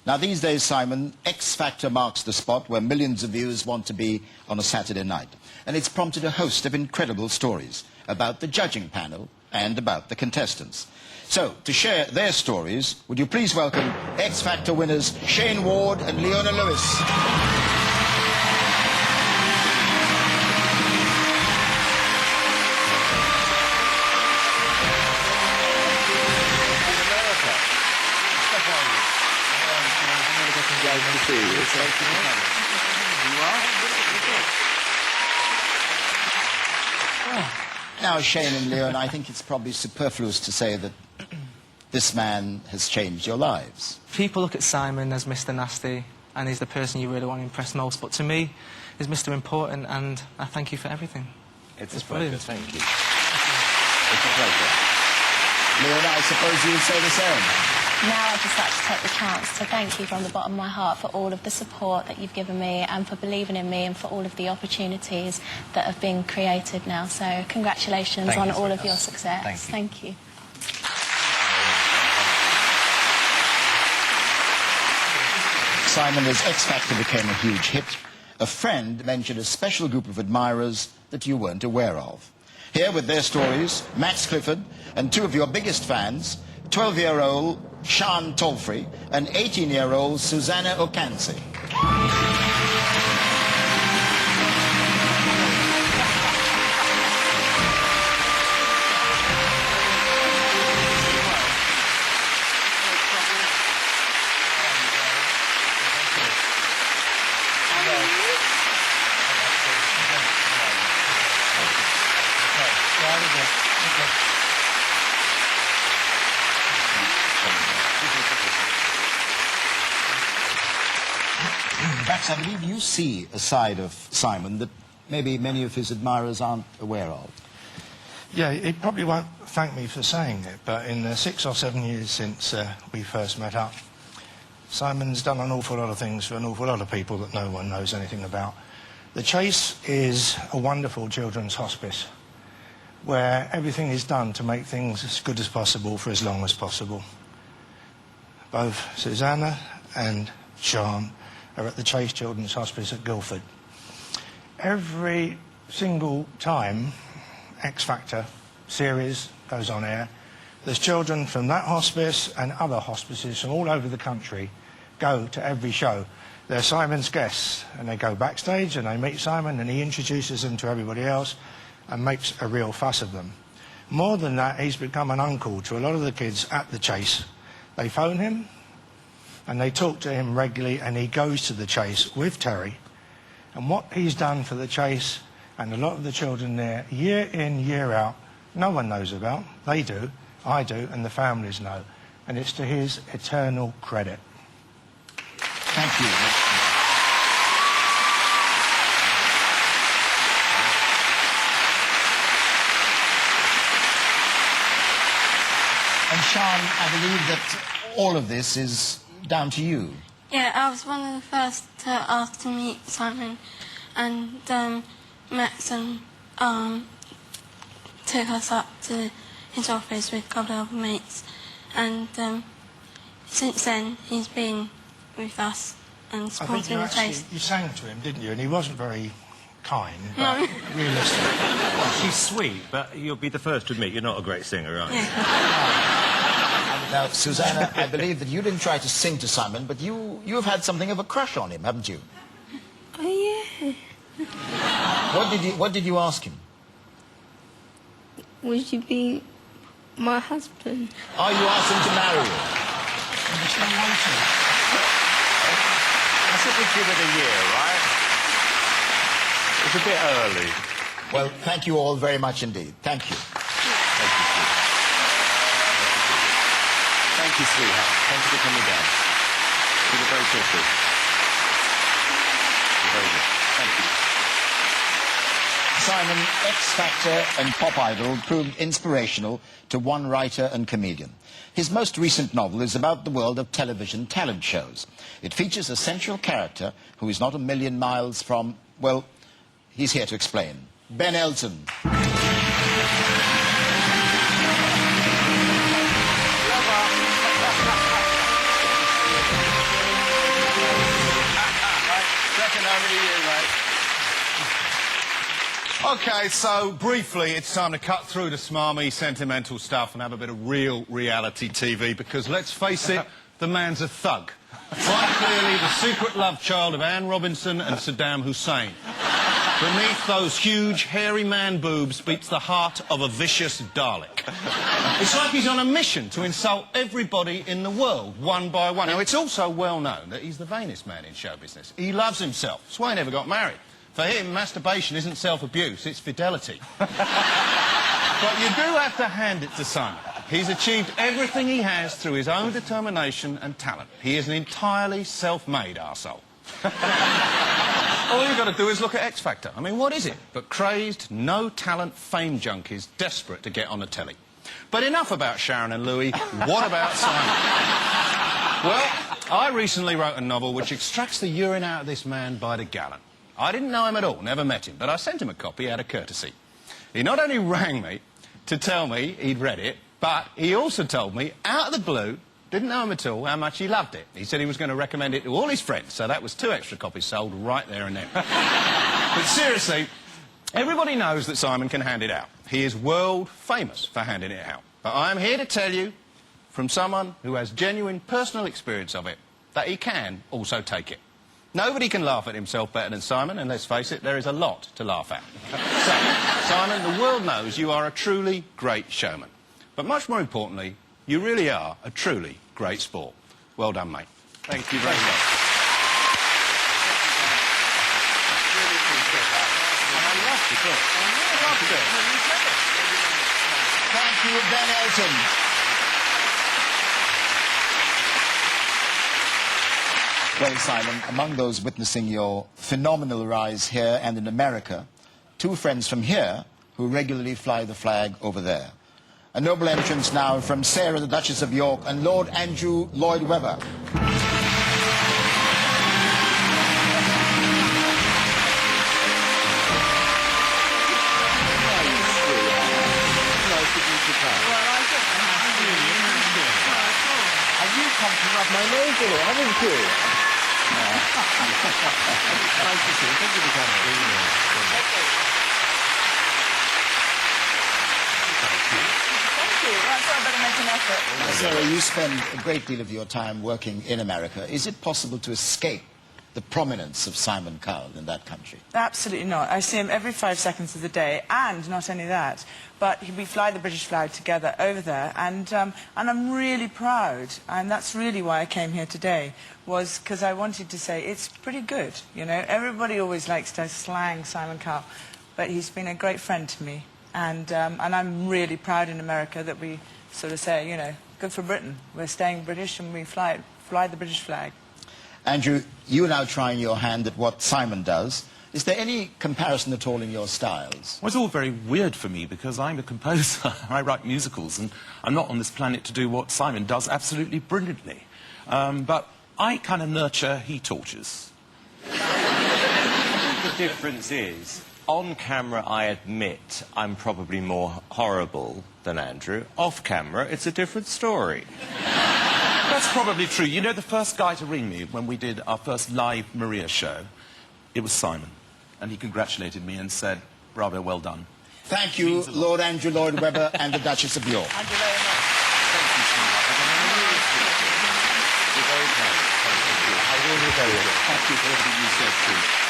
Now, these days, Simon, X Factor marks the spot where millions of viewers want to be on a Saturday night. And it's prompted a host of incredible stories about the judging panel and about the contestants. So, to share their stories, would you please welcome X Factor winners Shane Ward and Leona Lewis. Now, Shane and Leon, I think it's probably superfluous to say that this man has changed your lives. People look at Simon as Mr. Nasty, and he's the person you really want to impress most, but to me, he's Mr. Important, and I thank you for everything. It's a pleasure, thank you. It's a pleasure. Leon, I suppose you would say the same. Now I'd just like to take the chance to thank you from the bottom of my heart for all of the support that you've given me and for believing in me and for all of the opportunities that have been created now. So congratulations on all of your success. Thank you. Simon, as X Factor became a huge hit, a friend mentioned a special group of admirers that you weren't aware of. Here with their stories, Max Clifford and two of your biggest fans, 12-year-old Sean Tolfrey and 18-year-old Susanna Okansi. Max, I believe you see a side of Simon that maybe many of his admirers aren't aware of. Yeah, he probably won't thank me for saying it, but in the 6 or 7 years since we first met up, Simon's done an awful lot of things for an awful lot of people that no one knows anything about. The Chase is a wonderful children's hospice where everything is done to make things as good as possible for as long as possible. Both Susanna and Sean are at the Chase Children's Hospice at Guildford. Every single time X Factor series goes on air, there's children from that hospice and other hospices from all over the country go to every show. They're Simon's guests, and they go backstage and they meet Simon and he introduces them to everybody else and makes a real fuss of them. More than that, he's become an uncle to a lot of the kids at the Chase. They phone him and they talk to him regularly, and he goes to the Chase with Terry. And what he's done for the Chase and a lot of the children there, year in, year out, no one knows about. They do, I do, and the families know. And it's to his eternal credit. Thank you. And Sean, I believe that all of this is down to you. Yeah, I was one of the first to ask to meet Simon, and Max and took us up to his office with a couple of other mates, and since then he's been with us and supporting the Chase. You sang to him, didn't you? And he wasn't very kind, but realistic. Well, she's sweet, but you'll be the first to admit you're not a great singer, are you? Now, Susanna, I believe that you didn't try to sing to Simon, but you've had something of a crush on him, haven't you? Oh, yeah. What did you ask him? Would you be my husband? Oh, you asked him to marry you? I said we'd give it a year, right? It's a bit early. Well, thank you all very much indeed. Thank you. Thank you, sweetheart. Thank you, sweetheart. Thank you for coming down. You were very thoughtful. You're very good. Thank you. Simon, X Factor and Pop Idol proved inspirational to one writer and comedian. His most recent novel is about the world of television talent shows. It features a central character who is not a million miles from, well, he's here to explain. Ben Elton. OK, so, briefly, it's time to cut through the smarmy, sentimental stuff and have a bit of real reality TV, because, let's face it, the man's a thug. Quite clearly the secret love child of Anne Robinson and Saddam Hussein. Beneath those huge, hairy man boobs beats the heart of a vicious Dalek. It's like he's on a mission to insult everybody in the world, one by one. Now, it's also well known that he's the vainest man in show business. He loves himself. That's why he never got married. For him, masturbation isn't self-abuse, it's fidelity. But you do have to hand it to Simon. He's achieved everything he has through his own determination and talent. He is an entirely self-made arsehole. All you've got to do is look at X Factor. I mean, what is it but crazed, no-talent fame junkies desperate to get on the telly? But enough about Sharon and Louis. What about Simon? Well, I recently wrote a novel which extracts the urine out of this man by the gallon. I didn't know him at all, never met him, but I sent him a copy out of courtesy. He not only rang me to tell me he'd read it, but he also told me, out of the blue, didn't know him at all, how much he loved it. He said he was going to recommend it to all his friends, so that was 2 extra copies sold right there and then. But seriously, everybody knows that Simon can hand it out. He is world famous for handing it out. But I'm here to tell you, from someone who has genuine personal experience of it, that he can also take it. Nobody can laugh at himself better than Simon, and let's face it, there is a lot to laugh at. So, Simon, the world knows you are a truly great showman. But much more importantly, you really are a truly great sport. Well done, mate. Thank you very much. Thank you, Ben Elton. Well, Simon, among those witnessing your phenomenal rise here and in America, 2 friends from here who regularly fly the flag over there. A noble entrance now from Sarah, the Duchess of York, and Lord Andrew Lloyd Webber. Have you come to rub my nose in it, haven't you? Nice to see you. Thank you for coming. Thank you. Well, I better make an effort. Sarah, you spend a great deal of your time working in America. Is it possible to escape the prominence of Simon Cowell in that country? Absolutely not. I see him every 5 seconds of the day, and not only that, but we fly the British flag together over there, and I'm really proud, and that's really why I came here today, was because I wanted to say it's pretty good, you know. Everybody always likes to slang Simon Cowell, but he's been a great friend to me, and I'm really proud in America that we sort of say, you know, good for Britain. We're staying British, and we fly the British flag. Andrew, you are now trying your hand at what Simon does. Is there any comparison at all in your styles? Well, it's all very weird for me because I'm a composer. I write musicals, and I'm not on this planet to do what Simon does absolutely brilliantly. But I kind of nurture, he tortures. The difference is, on camera, I admit I'm probably more horrible than Andrew. Off camera, it's a different story. That's probably true. You know, the first guy to ring me when we did our first live Maria show, it was Simon. And he congratulated me and said, bravo, well done. Thank you, Lord Andrew Lloyd Webber and the Duchess of York. Thank you very much. Thank you, You're very kind. Thank you. I will be very good. Thank you for everything you said, too.